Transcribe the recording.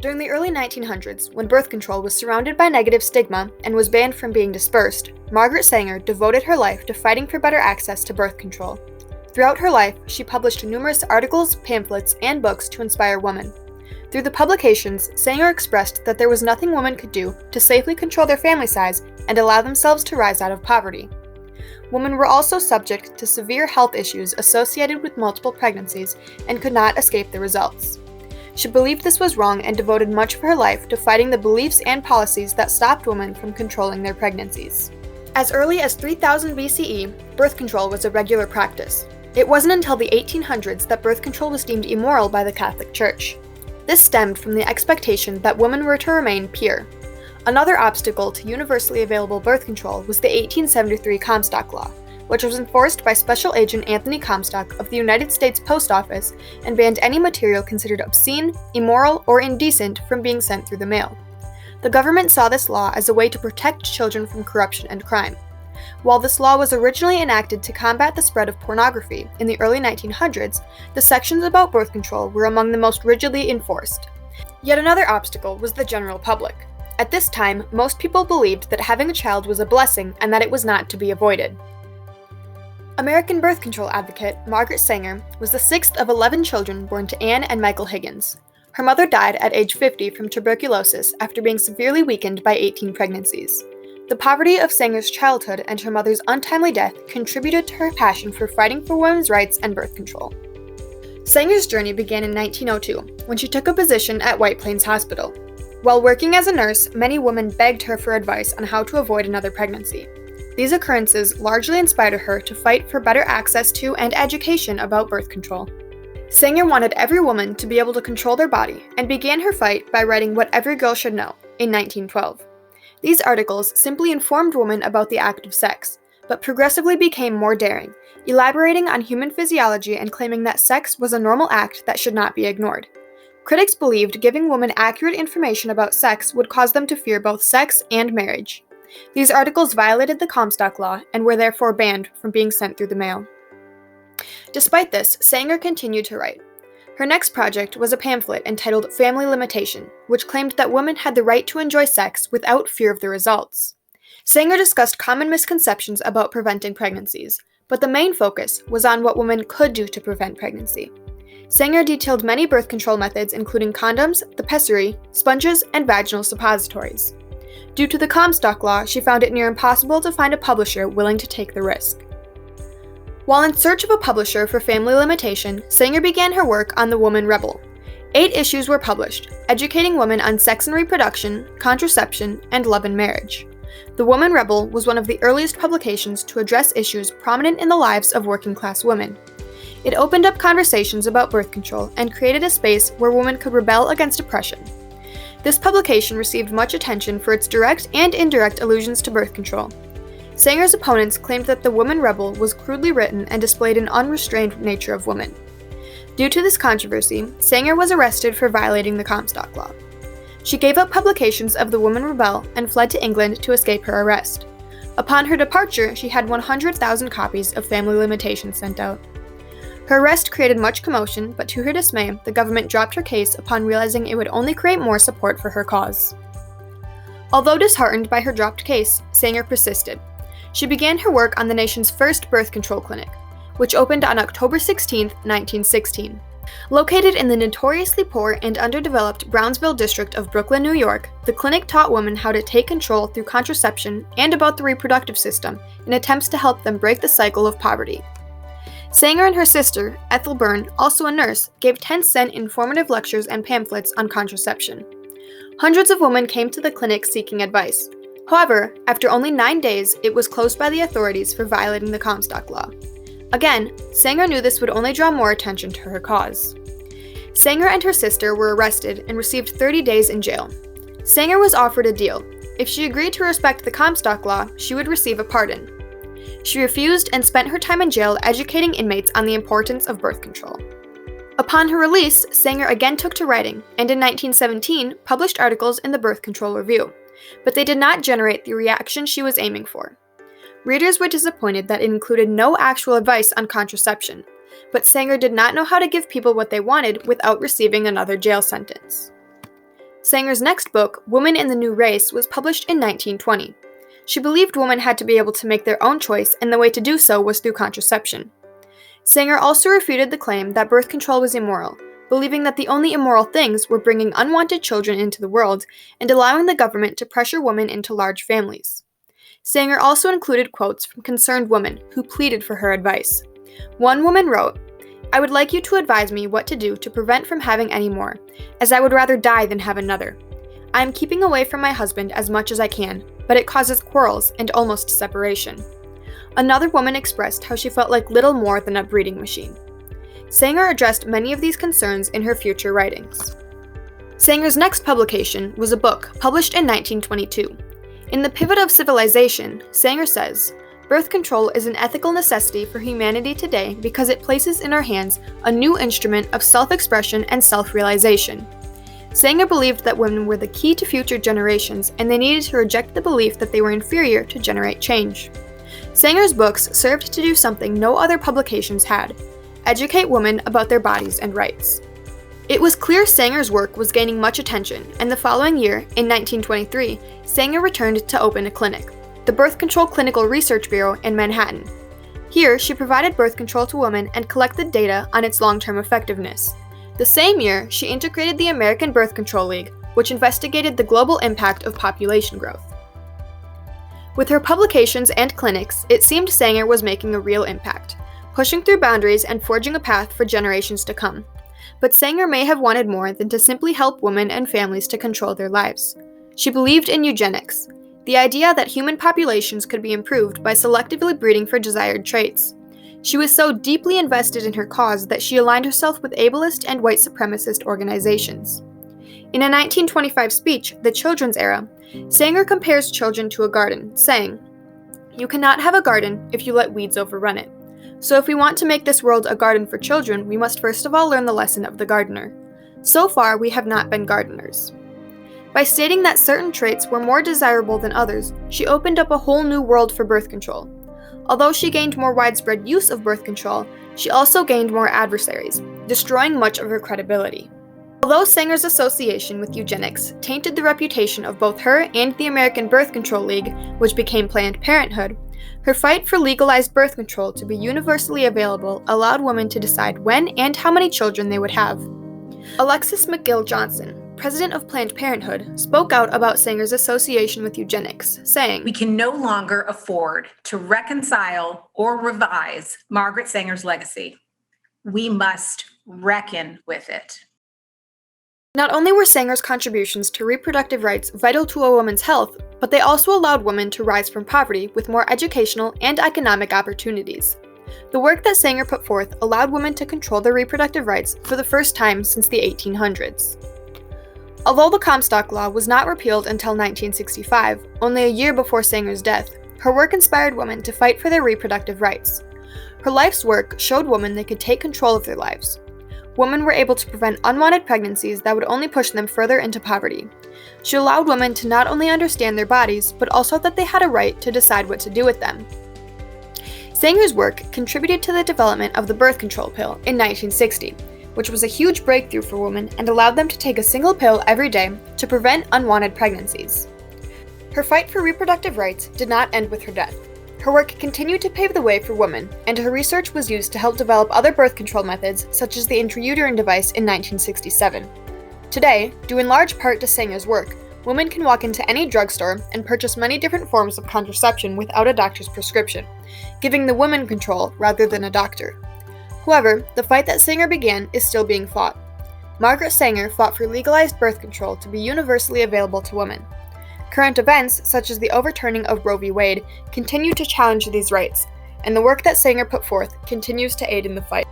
During the early 1900s, when birth control was surrounded by negative stigma and was banned from being dispersed, Margaret Sanger devoted her life to fighting for better access to birth control. Throughout her life, she published numerous articles, pamphlets, and books to inspire women. Through the publications, Sanger expressed that there was nothing women could do to safely control their family size and allow themselves to rise out of poverty. Women were also subject to severe health issues associated with multiple pregnancies and could not escape the results. She believed this was wrong and devoted much of her life to fighting the beliefs and policies that stopped women from controlling their pregnancies. As early as 3000 BCE, birth control was a regular practice. It wasn't until the 1800s that birth control was deemed immoral by the Catholic Church. This stemmed from the expectation that women were to remain pure. Another obstacle to universally available birth control was the 1873 Comstock Law, which was enforced by Special Agent Anthony Comstock of the United States Post Office and banned any material considered obscene, immoral, or indecent from being sent through the mail. The government saw this law as a way to protect children from corruption and crime. While this law was originally enacted to combat the spread of pornography in the early 1900s, the sections about birth control were among the most rigidly enforced. Yet another obstacle was the general public. At this time, most people believed that having a child was a blessing and that it was not to be avoided. American birth control advocate Margaret Sanger was the sixth of 11 children born to Anne and Michael Higgins. Her mother died at age 50 from tuberculosis after being severely weakened by 18 pregnancies. The poverty of Sanger's childhood and her mother's untimely death contributed to her passion for fighting for women's rights and birth control. Sanger's journey began in 1902, when she took a position at White Plains Hospital. While working as a nurse, many women begged her for advice on how to avoid another pregnancy. These occurrences largely inspired her to fight for better access to and education about birth control. Sanger wanted every woman to be able to control their body and began her fight by writing What Every Girl Should Know in 1912. These articles simply informed women about the act of sex, but progressively became more daring, elaborating on human physiology and claiming that sex was a normal act that should not be ignored. Critics believed giving women accurate information about sex would cause them to fear both sex and marriage. These articles violated the Comstock Law and were therefore banned from being sent through the mail. Despite this, Sanger continued to write. Her next project was a pamphlet entitled Family Limitation, which claimed that women had the right to enjoy sex without fear of the results. Sanger discussed common misconceptions about preventing pregnancies, but the main focus was on what women could do to prevent pregnancy. Sanger detailed many birth control methods including condoms, the pessary, sponges, and vaginal suppositories. Due to the Comstock Law, she found it near impossible to find a publisher willing to take the risk. While in search of a publisher for Family Limitation, Sanger began her work on The Woman Rebel. 8 issues were published, educating women on sex and reproduction, contraception, and love and marriage. The Woman Rebel was one of the earliest publications to address issues prominent in the lives of working-class women. It opened up conversations about birth control and created a space where women could rebel against oppression. This publication received much attention for its direct and indirect allusions to birth control. Sanger's opponents claimed that The Woman Rebel was crudely written and displayed an unrestrained nature of women. Due to this controversy, Sanger was arrested for violating the Comstock Law. She gave up publications of The Woman Rebel and fled to England to escape her arrest. Upon her departure, she had 100,000 copies of Family Limitation sent out. Her arrest created much commotion, but to her dismay, the government dropped her case upon realizing it would only create more support for her cause. Although disheartened by her dropped case, Sanger persisted. She began her work on the nation's first birth control clinic, which opened on October 16, 1916. Located in the notoriously poor and underdeveloped Brownsville district of Brooklyn, New York, the clinic taught women how to take control through contraception and about the reproductive system in attempts to help them break the cycle of poverty. Sanger and her sister, Ethel Byrne, also a nurse, gave 10-cent informative lectures and pamphlets on contraception. Hundreds of women came to the clinic seeking advice. However, after only 9 days, it was closed by the authorities for violating the Comstock Law. Again, Sanger knew this would only draw more attention to her cause. Sanger and her sister were arrested and received 30 days in jail. Sanger was offered a deal. If she agreed to respect the Comstock Law, she would receive a pardon. She refused and spent her time in jail educating inmates on the importance of birth control. Upon her release, Sanger again took to writing, and in 1917 published articles in the Birth Control Review, but they did not generate the reaction she was aiming for. Readers were disappointed that it included no actual advice on contraception, but Sanger did not know how to give people what they wanted without receiving another jail sentence. Sanger's next book, Woman in the New Race, was published in 1920. She believed women had to be able to make their own choice, and the way to do so was through contraception. Sanger also refuted the claim that birth control was immoral, believing that the only immoral things were bringing unwanted children into the world and allowing the government to pressure women into large families. Sanger also included quotes from concerned women who pleaded for her advice. One woman wrote, "I would like you to advise me what to do to prevent from having any more, as I would rather die than have another. I am keeping away from my husband as much as I can, but it causes quarrels and almost separation." Another woman expressed how she felt like little more than a breeding machine. Sanger addressed many of these concerns in her future writings. Sanger's next publication was a book published in 1922. In The Pivot of Civilization, Sanger says, "Birth control is an ethical necessity for humanity today because it places in our hands a new instrument of self-expression and self-realization." Sanger believed that women were the key to future generations, and they needed to reject the belief that they were inferior to generate change. Sanger's books served to do something no other publications had: educate women about their bodies and rights. It was clear Sanger's work was gaining much attention, and the following year, in 1923, Sanger returned to open a clinic, the Birth Control Clinical Research Bureau in Manhattan. Here, she provided birth control to women and collected data on its long-term effectiveness. The same year, she integrated the American Birth Control League, which investigated the global impact of population growth. With her publications and clinics, it seemed Sanger was making a real impact, pushing through boundaries and forging a path for generations to come. But Sanger may have wanted more than to simply help women and families to control their lives. She believed in eugenics, the idea that human populations could be improved by selectively breeding for desired traits. She was so deeply invested in her cause that she aligned herself with ableist and white supremacist organizations. In a 1925 speech, The Children's Era, Sanger compares children to a garden, saying, "You cannot have a garden if you let weeds overrun it. So if we want to make this world a garden for children, we must first of all learn the lesson of the gardener. So far, we have not been gardeners." By stating that certain traits were more desirable than others, she opened up a whole new world for birth control. Although she gained more widespread use of birth control, she also gained more adversaries, destroying much of her credibility. Although Sanger's association with eugenics tainted the reputation of both her and the American Birth Control League, which became Planned Parenthood, her fight for legalized birth control to be universally available allowed women to decide when and how many children they would have. Alexis McGill Johnson, president of Planned Parenthood, spoke out about Sanger's association with eugenics, saying, "We can no longer afford to reconcile or revise Margaret Sanger's legacy. We must reckon with it." Not only were Sanger's contributions to reproductive rights vital to a woman's health, but they also allowed women to rise from poverty with more educational and economic opportunities. The work that Sanger put forth allowed women to control their reproductive rights for the first time since the 1800s. Although the Comstock Law was not repealed until 1965, only a year before Sanger's death, her work inspired women to fight for their reproductive rights. Her life's work showed women they could take control of their lives. Women were able to prevent unwanted pregnancies that would only push them further into poverty. She allowed women to not only understand their bodies, but also that they had a right to decide what to do with them. Sanger's work contributed to the development of the birth control pill in 1960, which was a huge breakthrough for women and allowed them to take a single pill every day to prevent unwanted pregnancies. Her fight for reproductive rights did not end with her death. Her work continued to pave the way for women, and her research was used to help develop other birth control methods, such as the intrauterine device in 1967. Today, due in large part to Sanger's work, women can walk into any drugstore and purchase many different forms of contraception without a doctor's prescription, giving the woman control rather than a doctor. However, the fight that Sanger began is still being fought. Margaret Sanger fought for legalized birth control to be universally available to women. Current events, such as the overturning of Roe v. Wade, continue to challenge these rights, and the work that Sanger put forth continues to aid in the fight.